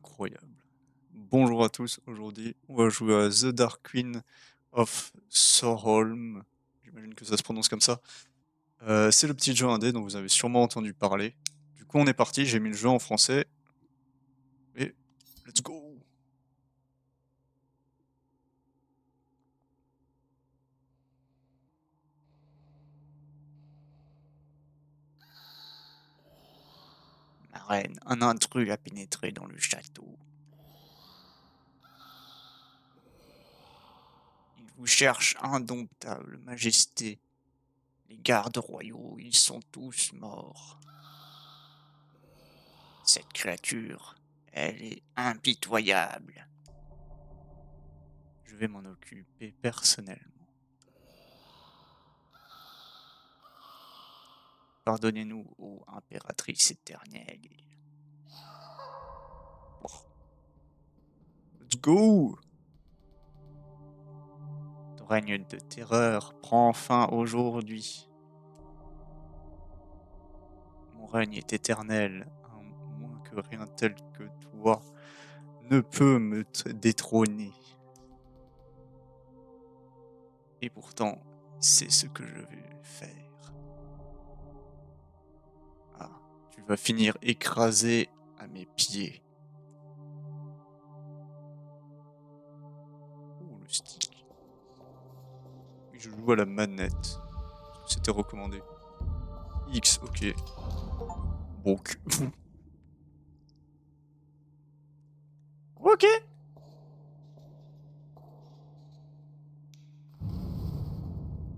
Incroyable. Bonjour à tous, aujourd'hui on va jouer à The Dark Queen of Sorholm. J'imagine que ça se prononce comme ça. C'est le petit jeu indé dont vous avez sûrement entendu parler. Du coup on est parti, j'ai mis le jeu en français et let's go. Ma reine, un intrus a pénétré dans le château. Il vous cherche indomptable majesté. Les gardes royaux, ils sont tous morts. Cette créature, elle est impitoyable. Je vais m'en occuper personnellement. Pardonnez-nous, ô impératrice éternelle. Let's go. Ton règne de terreur prend fin aujourd'hui. Mon règne est éternel, à moins que rien tel que toi ne peut me détrôner. Et pourtant, c'est ce que je vais faire. Ah, tu vas finir écrasé à mes pieds. Oh, le stick. Oui, je joue à la manette. C'était recommandé. X, ok. Donc. Ok.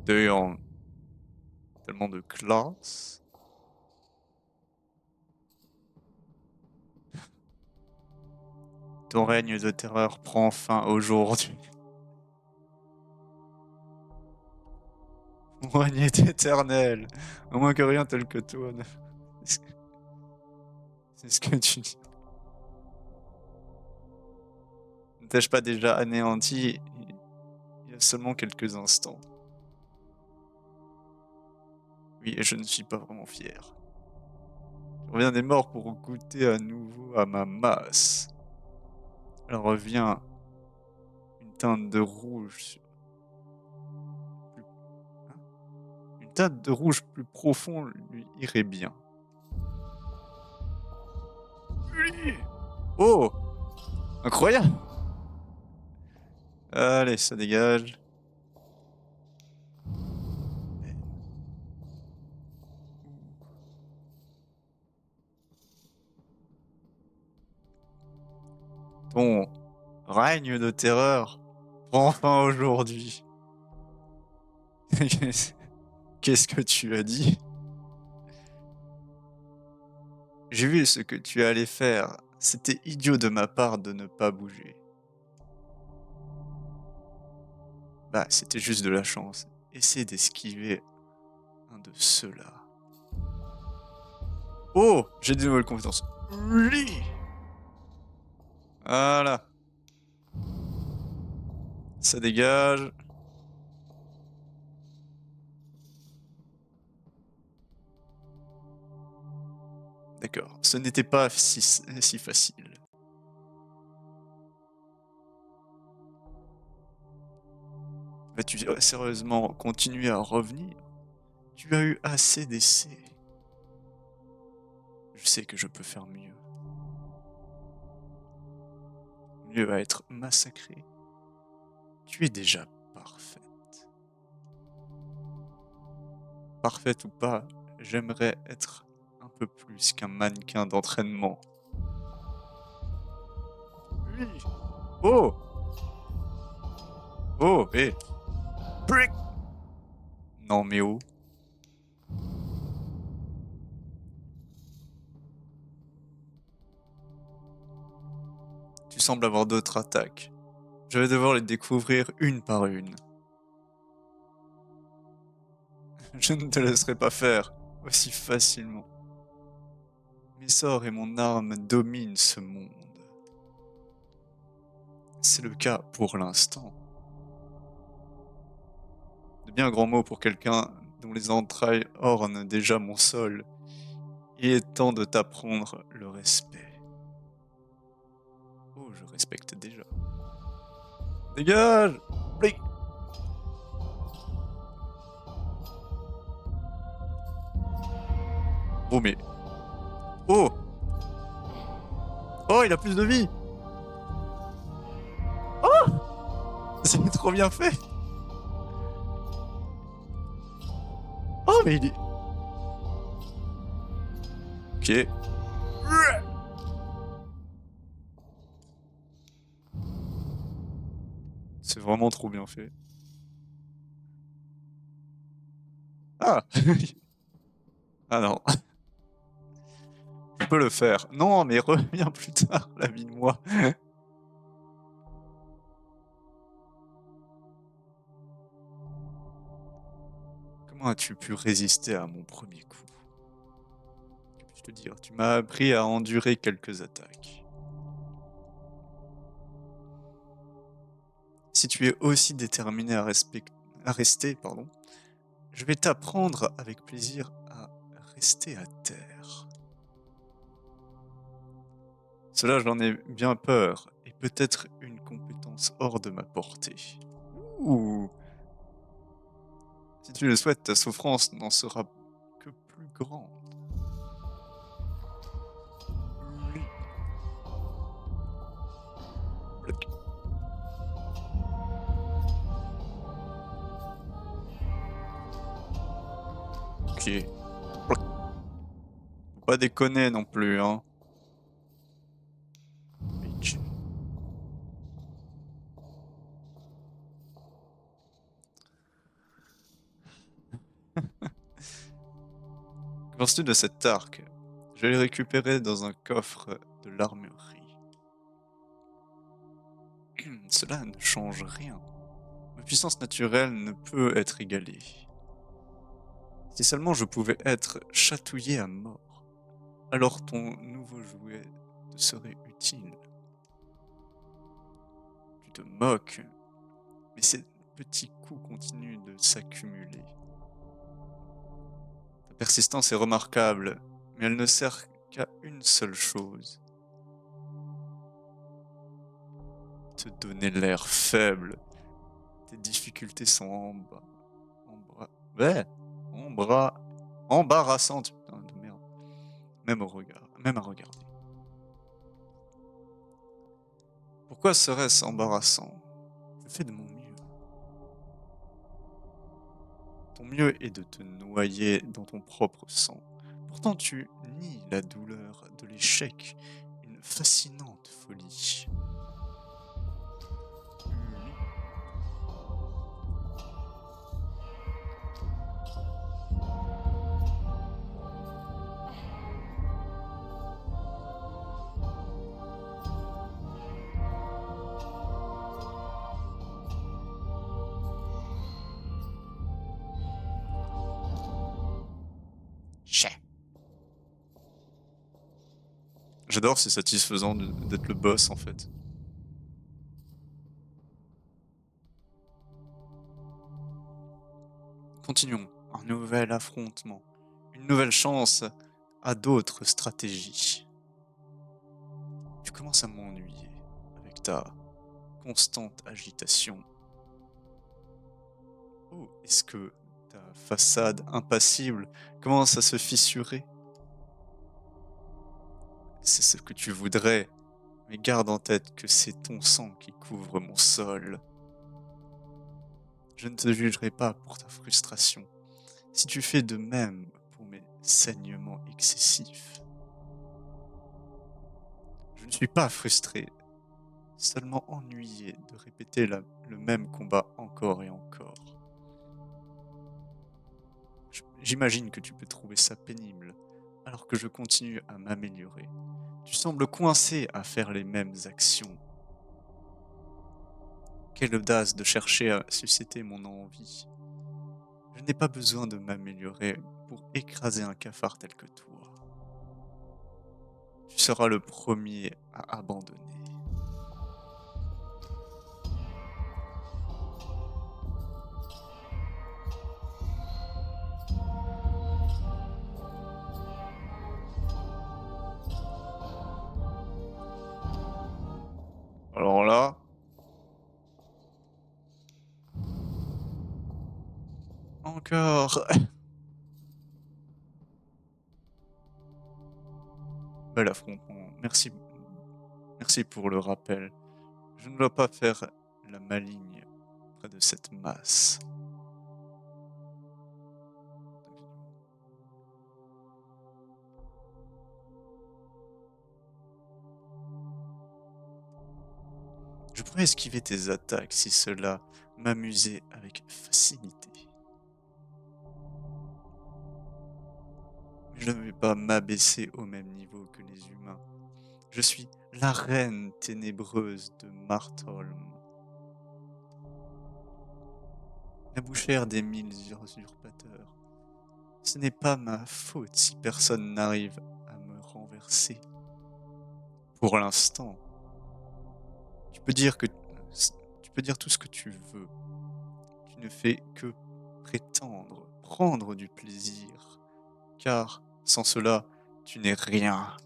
D'ailleurs, tellement de classe. Ton règne de terreur prend fin aujourd'hui. Mon règne est éternel. À moins que rien tel que toi ne... C'est ce que tu dis. Ne t'ai-je pas déjà anéanti il y a seulement quelques instants? Oui, et je ne suis pas vraiment fier. Je reviens des morts pour goûter à nouveau à ma masse. Elle revient une teinte de rouge. Plus... hein, une teinte de rouge plus profond lui irait bien. Oui. Oh, incroyable! Allez, ça dégage. Ton règne de terreur prend fin aujourd'hui. Qu'est-ce que tu as dit? J'ai vu ce que tu allais faire. C'était idiot de ma part de ne pas bouger. Bah, c'était juste de la chance. Essaie d'esquiver un de ceux-là. Oh, j'ai de nouvelles compétences. Oui. Voilà, ça dégage. D'accord, ce n'était pas si facile. Vas-tu sérieusement continuer à revenir? Tu as eu assez d'essais. Je sais que je peux faire mieux. Mieux à être massacré. Tu es déjà parfaite. Parfaite ou pas, j'aimerais être un peu plus qu'un mannequin d'entraînement. Oui. Oh. Oh, hé. Brick. Non mais oh. Tu sembles avoir d'autres attaques. Je vais devoir les découvrir une par une. Je ne te laisserai pas faire aussi facilement. Mes sorts et mon arme dominent ce monde. C'est le cas pour l'instant. De bien grands mots pour quelqu'un dont les entrailles ornent déjà mon sol. Il est temps de t'apprendre le respect. Oh, je respecte déjà. Dégage! Blic! Oh, mais... Oh! Oh, il a plus de vie! C'est trop bien fait! Oh, mais il est... Ok. C'est vraiment trop bien fait. Ah! Ah non. Je peux le faire. Non, mais reviens plus tard, la vie de moi. Comment as-tu pu résister à mon premier coup? Que puis-je te dire? Tu m'as appris à endurer quelques attaques. Si tu es aussi déterminé à rester, pardon, je vais t'apprendre avec plaisir à rester à terre. Cela, j'en ai bien peur, et peut-être une compétence hors de ma portée. Ouh! Si tu le souhaites, ta souffrance n'en sera que plus grande. Oui. Bloc. Ok. Bloc. Faut pas déconner non plus, hein. Bitch. Que penses-tu de cet arc? Je l'ai récupéré dans un coffre de l'armurerie. Cela ne change rien. Ma puissance naturelle ne peut être égalée. Si seulement je pouvais être chatouillé à mort, alors ton nouveau jouet te serait utile. Tu te moques, mais ces petits coups continuent de s'accumuler. Ta persistance est remarquable, mais elle ne sert qu'à une seule chose. Te donner l'air faible. Tes difficultés sont ouais, embarrassantes, putain de merde. Même au regard, même à regarder. Pourquoi serait-ce embarrassant? Je fais de mon mieux. Ton mieux est de te noyer dans ton propre sang. Pourtant, tu nies la douleur de l'échec, une fascinante folie. Chais. J'adore, c'est satisfaisant d'être le boss en fait. Continuons. Un nouvel affrontement. Une nouvelle chance à d'autres stratégies. Tu commences à m'ennuyer avec ta constante agitation. Oh, est-ce que ta façade impassible commence à se fissurer? C'est ce que tu voudrais, mais garde en tête que c'est ton sang qui couvre mon sol. Je ne te jugerai pas pour ta frustration, si tu fais de même pour mes saignements excessifs. Je ne suis pas frustré, seulement ennuyé de répéter le même combat encore et encore. J'imagine que tu peux trouver ça pénible, alors que je continue à m'améliorer. Tu sembles coincé à faire les mêmes actions. Quelle audace de chercher à susciter mon envie. Je n'ai pas besoin de m'améliorer pour écraser un cafard tel que toi. Tu seras le premier à abandonner. encore. Bel affrontement. Merci pour le rappel. Je ne dois pas faire la maligne près de cette masse. Je pourrais esquiver tes attaques si cela m'amusait avec facilité. Je ne vais pas m'abaisser au même niveau que les humains. Je suis la reine ténébreuse de Martholm, la bouchère des 1000 usurpateurs. Ce n'est pas ma faute si personne n'arrive à me renverser. Pour l'instant, tu peux dire tout ce que tu veux. Tu ne fais que prétendre, prendre du plaisir, car sans cela, tu n'es rien.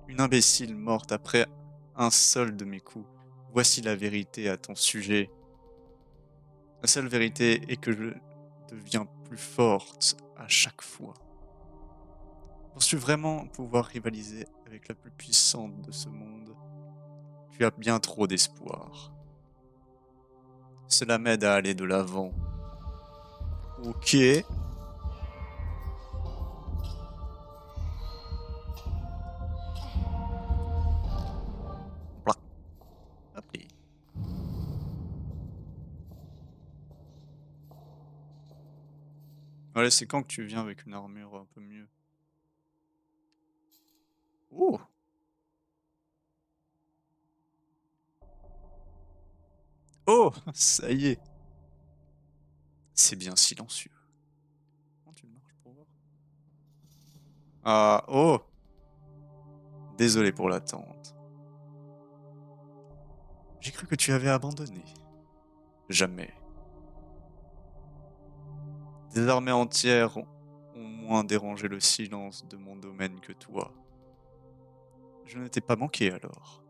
Une imbécile morte après un seul de mes coups. Voici la vérité à ton sujet. La seule vérité est que je deviens plus forte à chaque fois. Penses-tu vraiment pouvoir rivaliser avec la plus puissante de ce monde? Tu as bien trop d'espoir. Cela m'aide à aller de l'avant. Ok. Blac. Appli. Allez, c'est quand que tu viens avec une armure un peu mieux? Oh! Oh! Ça y est. C'est bien silencieux. Comment tu marches pour voir? Ah, oh! Désolé pour l'attente. J'ai cru que tu avais abandonné. Jamais. Des armées entières ont moins dérangé le silence de mon domaine que toi. Je ne t'ai pas manqué alors.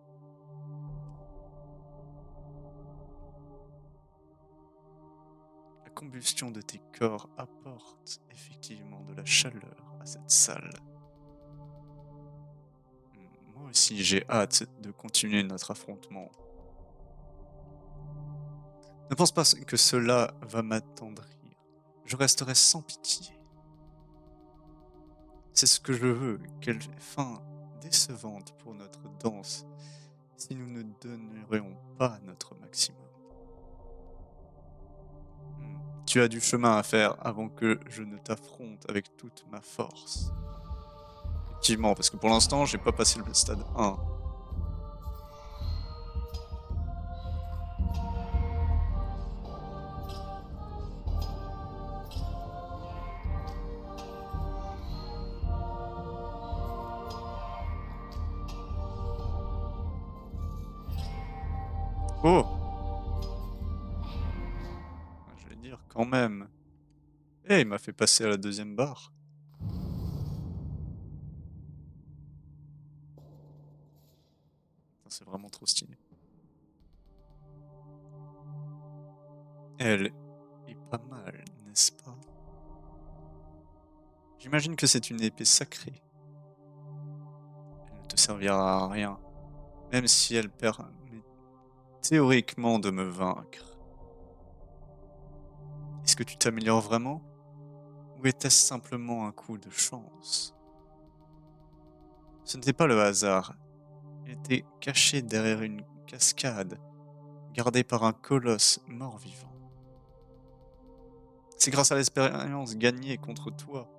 La combustion de tes corps apporte effectivement de la chaleur à cette salle. Moi aussi, j'ai hâte de continuer notre affrontement. Ne pense pas que cela va m'attendrir. Je resterai sans pitié. C'est ce que je veux. Quelle fin décevante pour notre danse si nous ne donnerions pas notre maximum. Tu as du chemin à faire avant que je ne t'affronte avec toute ma force. Effectivement, parce que pour l'instant, j'ai pas passé le stade 1. Oh! Je vais dire quand même. Eh, il m'a fait passer à la deuxième barre. C'est vraiment trop stylé. Elle est pas mal, n'est-ce pas? J'imagine que c'est une épée sacrée. Elle ne te servira à rien, même si elle permet théoriquement de me vaincre. Est-ce que tu t'améliores vraiment? Ou était-ce simplement un coup de chance? Ce n'était pas le hasard. Il était caché derrière une cascade, gardée par un colosse mort-vivant. C'est grâce à l'expérience gagnée contre toi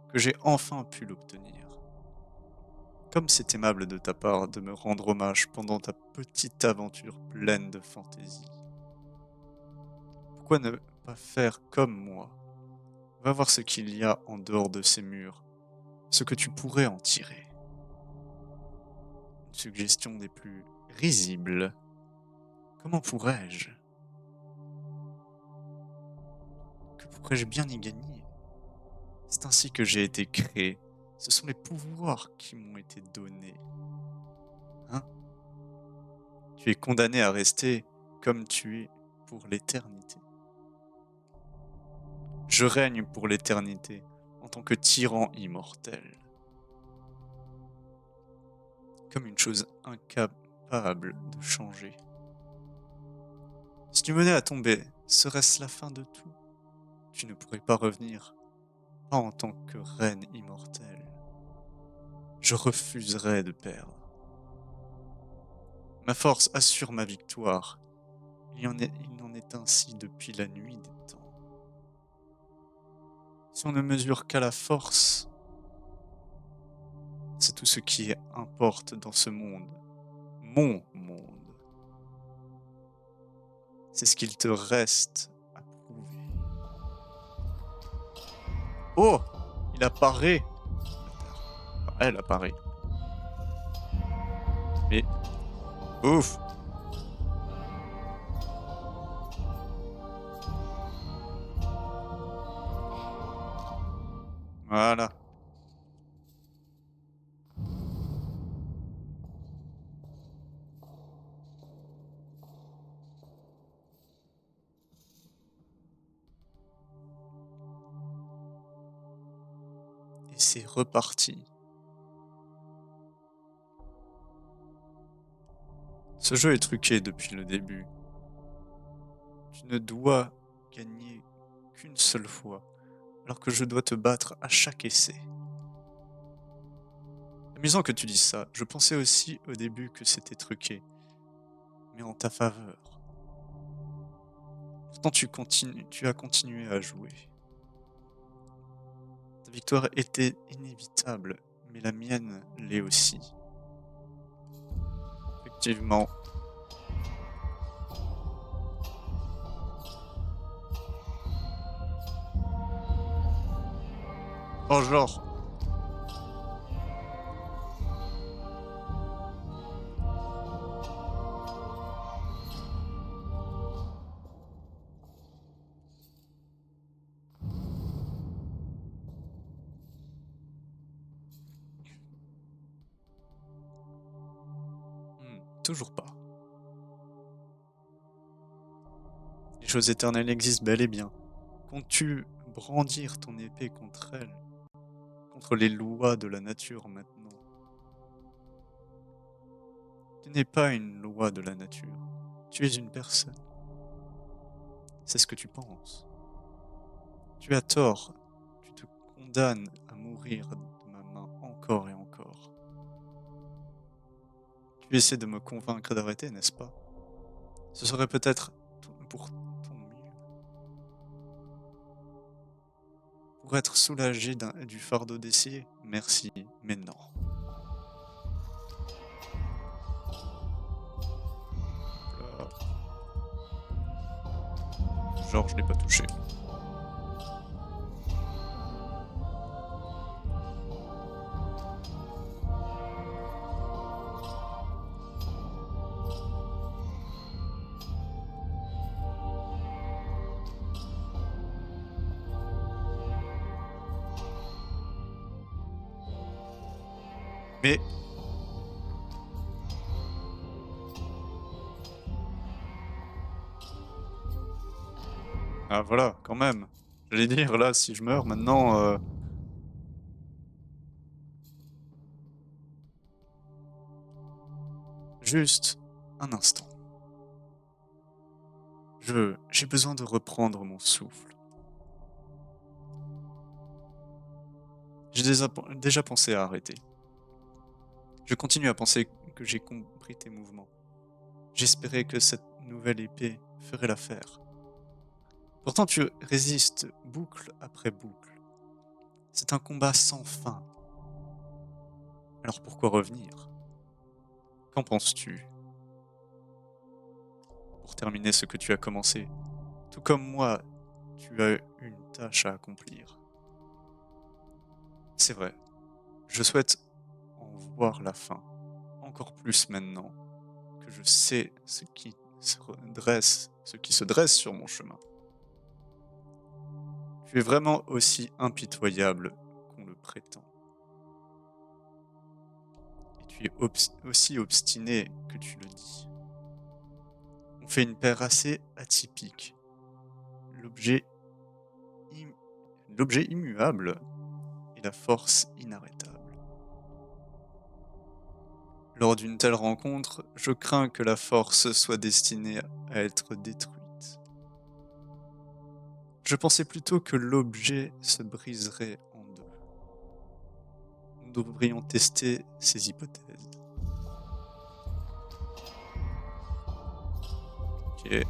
que j'ai enfin pu l'obtenir. Comme c'est aimable de ta part de me rendre hommage pendant ta petite aventure pleine de fantaisie. Pourquoi ne pas faire comme moi? Va voir ce qu'il y a en dehors de ces murs, ce que tu pourrais en tirer. Une suggestion des plus risibles. Comment pourrais-je? Que pourrais-je bien y gagner? C'est ainsi que j'ai été créé. Ce sont les pouvoirs qui m'ont été donnés. Hein? Tu es condamné à rester comme tu es pour l'éternité. Je règne pour l'éternité en tant que tyran immortel. Comme une chose incapable de changer. Si tu venais à tomber, serait-ce la fin de tout? Tu ne pourrais pas revenir, pas en tant que reine immortelle. Je refuserais de perdre. Ma force assure ma victoire. Il en est ainsi depuis la nuit des temps. Si on ne mesure qu'à la force, c'est tout ce qui importe dans ce monde. Mon monde. C'est ce qu'il te reste à prouver. Oh! Il apparaît! Enfin, elle apparaît. Mais... Ouf! Voilà. Et c'est reparti. Ce jeu est truqué depuis le début. Tu ne dois gagner qu'une seule fois, alors que je dois te battre à chaque essai. Amusant que tu dises ça, je pensais aussi au début que c'était truqué, mais en ta faveur. Pourtant tu as continué à jouer. Ta victoire était inévitable, mais la mienne l'est aussi. Effectivement. Oh genre. Toujours pas. Les choses éternelles existent bel et bien. Comptes-tu brandir ton épée contre elles, contre les lois de la nature maintenant? Tu n'es pas une loi de la nature. Tu es une personne. C'est ce que tu penses. Tu as tort. Tu te condamnes à mourir de ma main encore et encore. Tu essaies de me convaincre d'arrêter, n'est-ce pas? Ce serait peut-être pour ton mieux. Pour être soulagé du fardeau d'essayer? Merci, mais non. Là. Genre, je l'ai pas touché. Mais... Ah voilà, quand même. J'allais dire, là, si je meurs maintenant... Juste un instant. J'ai besoin de reprendre mon souffle. J'ai déjà pensé à arrêter. Je continue à penser que j'ai compris tes mouvements. J'espérais que cette nouvelle épée ferait l'affaire. Pourtant tu résistes boucle après boucle. C'est un combat sans fin. Alors pourquoi revenir? Qu'en penses-tu? Pour terminer ce que tu as commencé, tout comme moi, tu as une tâche à accomplir. C'est vrai, je souhaite en voir la fin, encore plus maintenant que je sais ce qui se dresse sur mon chemin. Tu es vraiment aussi impitoyable qu'on le prétend. Et tu es aussi obstiné que tu le dis. On fait une paire assez atypique. L'objet l'objet immuable et la force inarrêtable. Lors d'une telle rencontre, je crains que la force soit destinée à être détruite. Je pensais plutôt que l'objet se briserait en deux. Nous devrions tester ces hypothèses. Ok.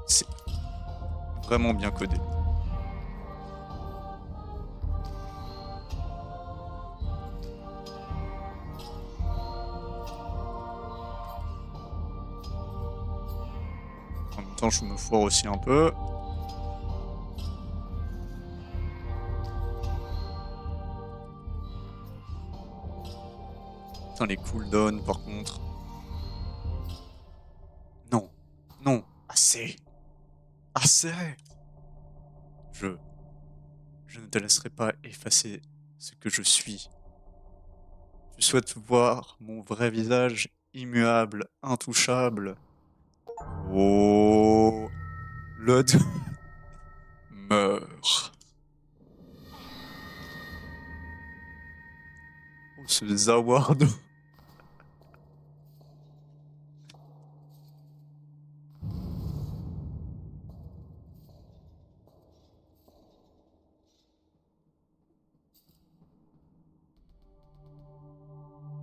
C'est vraiment bien codé. En même temps, je me foire aussi un peu. Putain, les cooldowns, par contre. Non. Non. Assez. Assez. Je... Je ne te laisserai pas effacer ce que je suis. Je souhaite voir mon vrai visage, immuable, intouchable. Oh... Lod meurt. Oh, ce Zaward.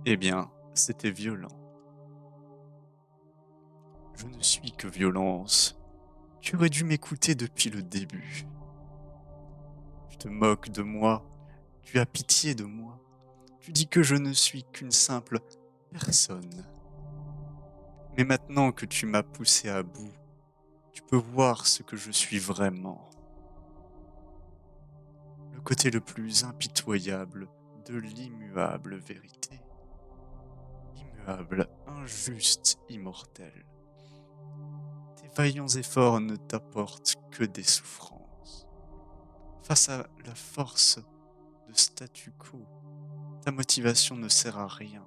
Eh bien, c'était violent. Je ne suis que violence. Tu aurais dû m'écouter depuis le début. Tu te moques de moi. Tu as pitié de moi. Tu dis que je ne suis qu'une simple personne. Mais maintenant que tu m'as poussé à bout, tu peux voir ce que je suis vraiment. Le côté le plus impitoyable de l'immuable vérité. Immuable, injuste, immortel. Tes vaillants efforts ne t'apportent que des souffrances. Face à la force de statu quo, ta motivation ne sert à rien.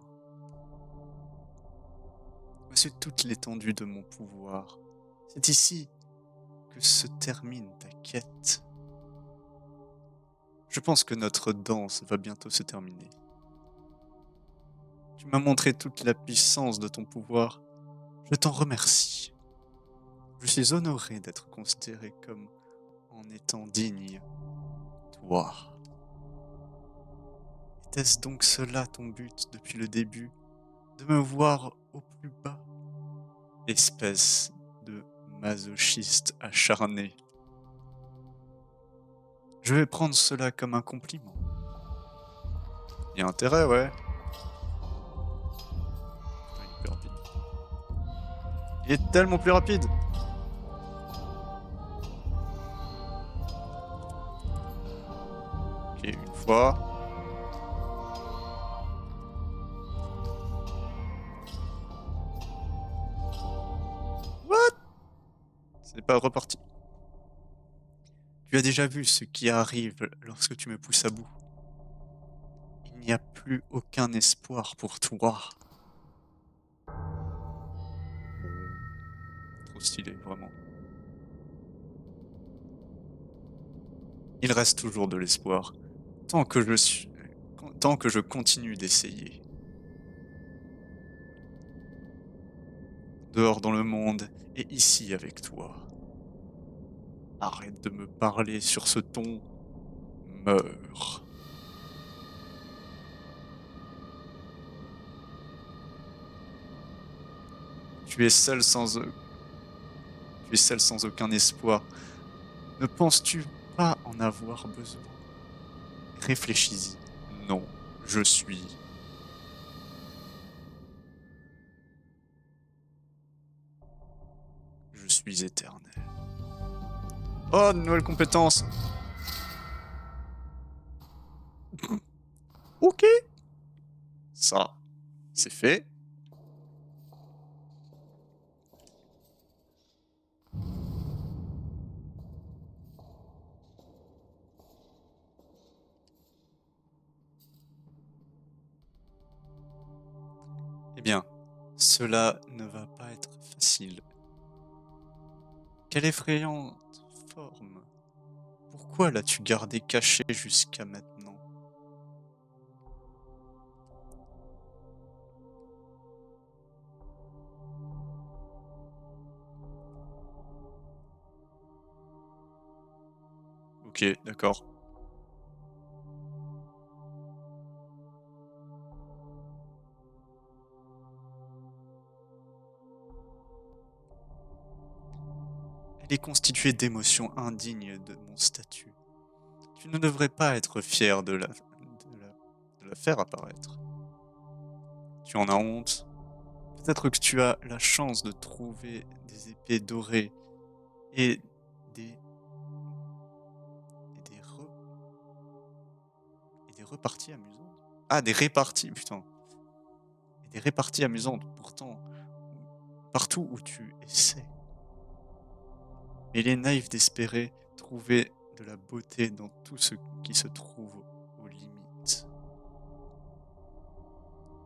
Voici toute l'étendue de mon pouvoir. C'est ici que se termine ta quête. Je pense que notre danse va bientôt se terminer. Tu m'as montré toute la puissance de ton pouvoir. Je t'en remercie. Je suis honoré d'être considéré comme en étant digne. Toi. Était-ce donc cela ton but depuis le début? De me voir au plus bas? Espèce de masochiste acharné. Je vais prendre cela comme un compliment. Il y a intérêt, ouais. Putain, il est plus rapide. Il est tellement plus rapide. Ok, une fois. What? C'est pas reparti. Tu as déjà vu ce qui arrive lorsque tu me pousses à bout. Il n'y a plus aucun espoir pour toi. Trop stylé, vraiment. Il reste toujours de l'espoir. Tant que je suis... Tant que je continue d'essayer. Dehors dans le monde et ici avec toi. Arrête de me parler sur ce ton. Meurs. Tu es seul sans... Tu es seul sans aucun espoir. Ne penses-tu pas en avoir besoin? Réfléchis-y. Non, je suis... Je suis éternel. Oh, nouvelle compétence. Ok. Ça, c'est fait. Eh bien, cela ne va pas être facile. Quelle effrayante forme Pourquoi l'as-tu gardé caché jusqu'à maintenant? Ok, d'accord. Elle est constituée d'émotions indignes de mon statut. Tu ne devrais pas être fier de la faire apparaître. Tu en as honte. Peut-être que tu as la chance de trouver des épées dorées et des, et des, et des reparties amusantes. Ah, des réparties, putain. Et des réparties amusantes, pourtant, partout où tu essaies. Mais il est naïf d'espérer trouver de la beauté dans tout ce qui se trouve aux limites.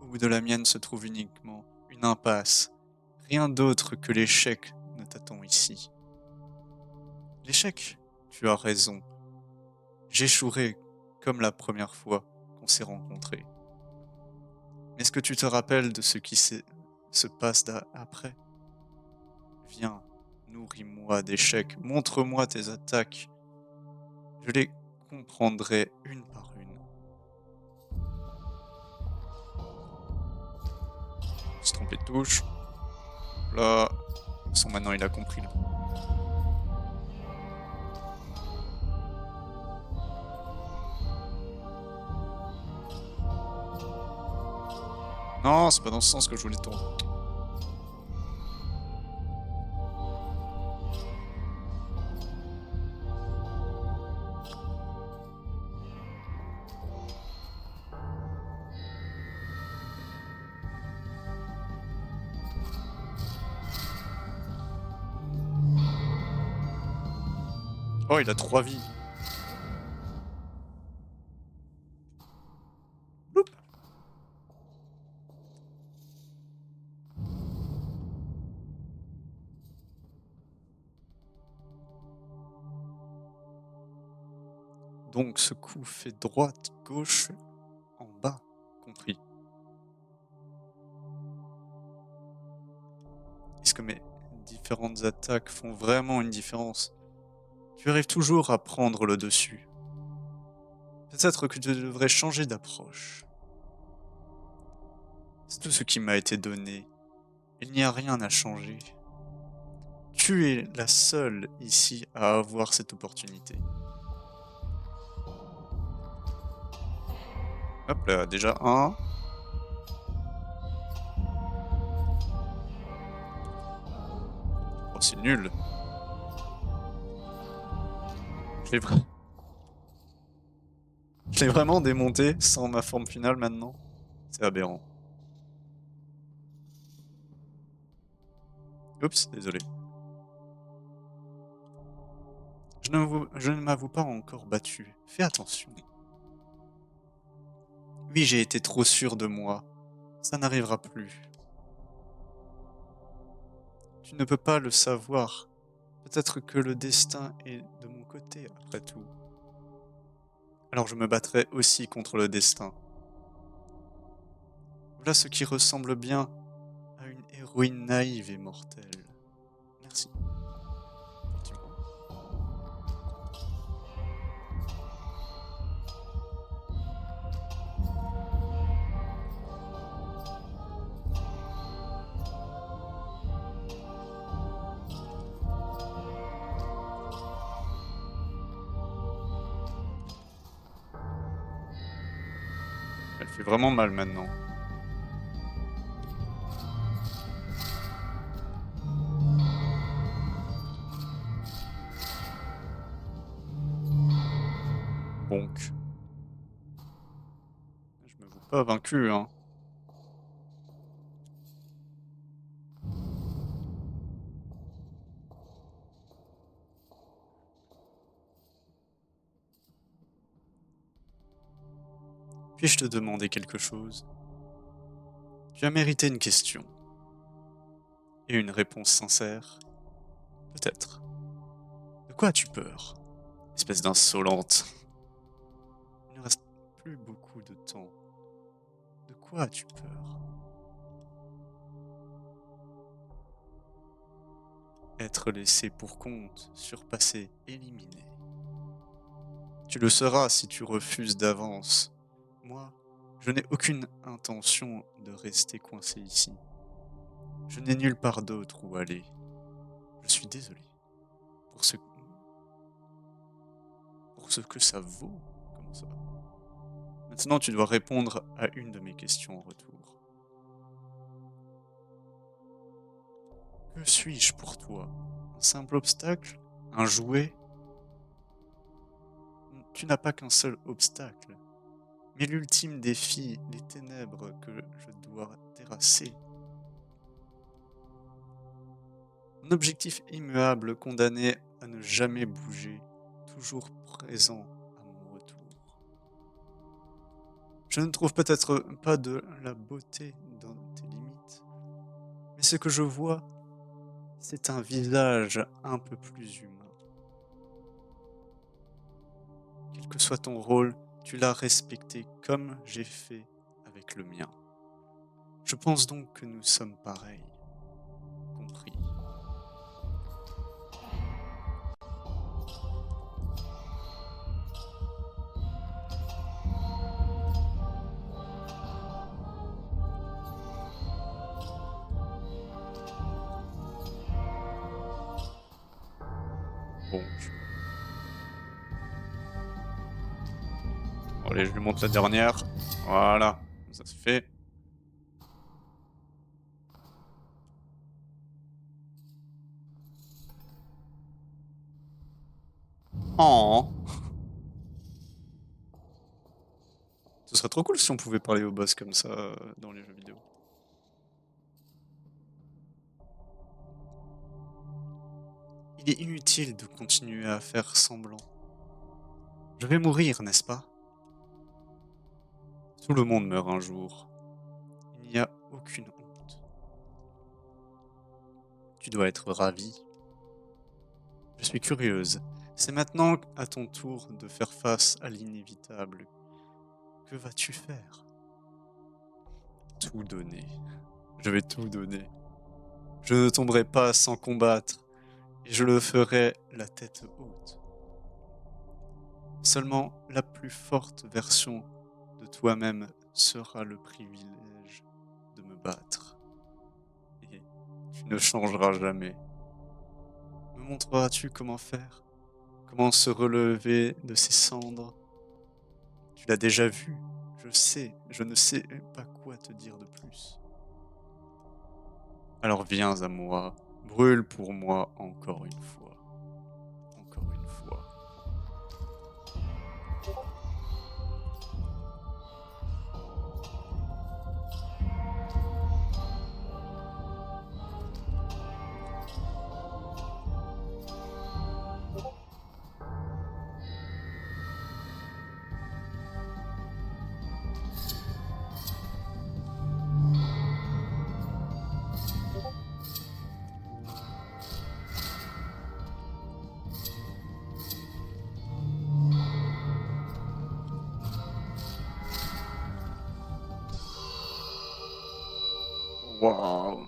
Au bout de la mienne se trouve uniquement une impasse. Rien d'autre que l'échec ne t'attend ici. L'échec, tu as raison. J'échouerai comme la première fois qu'on s'est rencontrés. Mais est-ce que tu te rappelles de ce qui se passe après? Viens, nourris-moi d'échecs, montre-moi tes attaques. Je les comprendrai une par une. Il se trompé de touche. Là, de toute façon, maintenant il a compris. Non, c'est pas dans ce sens que je voulais tourner. Oh, il a 3 vies. Loup. Donc ce coup fait droite, gauche, en bas. Compris. Est-ce que mes différentes attaques font vraiment une différence? Tu arrives toujours à prendre le dessus. Peut-être que tu devrais changer d'approche. C'est tout ce qui m'a été donné. Il n'y a rien à changer. Tu es la seule ici à avoir cette opportunité. Hop là, déjà un. Oh, c'est nul. Je l'ai vra- je l'ai vraiment démonté sans ma forme finale maintenant. C'est aberrant. Oups, désolé. Je ne m'avoue pas encore battu. Fais attention. Oui, j'ai été trop sûr de moi. Ça n'arrivera plus. Tu ne peux pas le savoir. Peut-être que le destin est de mon côté, après tout. Alors je me battrai aussi contre le destin. Voilà ce qui ressemble bien à une héroïne naïve et mortelle. Merci. Effectivement. Elle fait vraiment mal maintenant. Donc, je me voue pas vaincu, hein. Puis-je te demander quelque chose? Tu as mérité une question. Et une réponse sincère? Peut-être. De quoi as-tu peur? Espèce d'insolente. Il ne reste plus beaucoup de temps. De quoi as-tu peur? Être laissé pour compte, surpassé, éliminé. Tu le seras si tu refuses d'avance. Moi, je n'ai aucune intention de rester coincé ici. Je n'ai nulle part d'autre où aller. Je suis désolé pour ce que ça vaut. Comment ça? Maintenant, tu dois répondre à une de mes questions en retour. Que suis-je pour toi? Un simple obstacle? Un jouet? Tu n'as pas qu'un seul obstacle, mais l'ultime défi, les ténèbres que je dois terrasser. Mon objectif immuable, condamné à ne jamais bouger, toujours présent à mon retour. Je ne trouve peut-être pas de la beauté dans tes limites, mais ce que je vois, c'est un visage un peu plus humain. Quel que soit ton rôle, tu l'as respecté comme j'ai fait avec le mien. Je pense donc que nous sommes pareils, compris. Bon, allez, je lui montre la dernière. Voilà, ça se fait. Oh, ce serait trop cool si on pouvait parler au boss comme ça dans les jeux vidéo. Il est inutile de continuer à faire semblant. Je vais mourir, n'est-ce pas? Tout le monde meurt un jour. Il n'y a aucune honte. Tu dois être ravi. Je suis curieuse. C'est maintenant à ton tour de faire face à l'inévitable. Que vas-tu faire? Tout donner. Je vais tout donner. Je ne tomberai pas sans combattre, et je le ferai la tête haute. Seulement la plus forte version de toi-même sera le privilège de me battre. Et tu ne changeras jamais. Me montreras-tu comment faire? Comment se relever de ces cendres? Tu l'as déjà vu. Je sais, je ne sais pas quoi te dire de plus. Alors viens à moi, brûle pour moi encore une fois. Encore une fois. Waouh.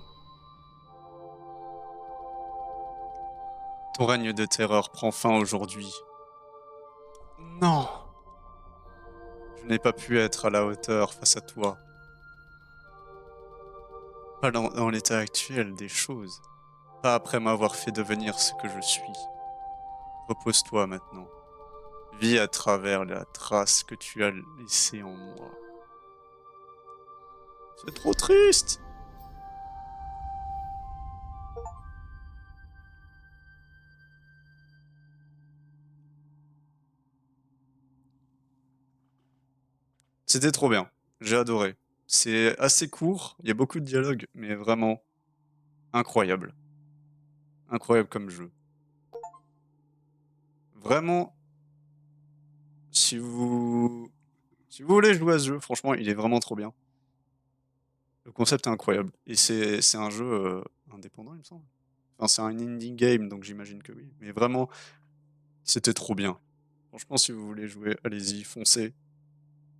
Ton règne de terreur prend fin aujourd'hui. Non! Je n'ai pas pu être à la hauteur face à toi. Pas dans l'état actuel des choses. Pas après m'avoir fait devenir ce que je suis. Repose-toi maintenant. Vis à travers la trace que tu as laissée en moi. C'est trop triste! C'était trop bien. J'ai adoré. C'est assez court, il y a beaucoup de dialogue, mais vraiment incroyable. Incroyable comme jeu. Vraiment, si vous si vous voulez jouer à ce jeu, franchement, il est vraiment trop bien. Le concept est incroyable et c'est un jeu, indépendant, il me semble? Enfin, c'est un indie game, donc j'imagine que oui, mais vraiment, c'était trop bien. Franchement, si vous voulez jouer, allez-y, foncez.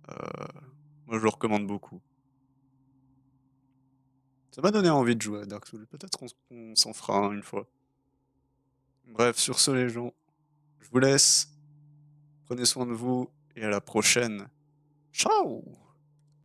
Heu, Moi, je le recommande beaucoup. Ça m'a donné envie de jouer à Dark Souls. Peut-être qu'on s'en fera un une fois. Bref, sur ce, les gens, je vous laisse. Prenez soin de vous et à la prochaine. Ciao!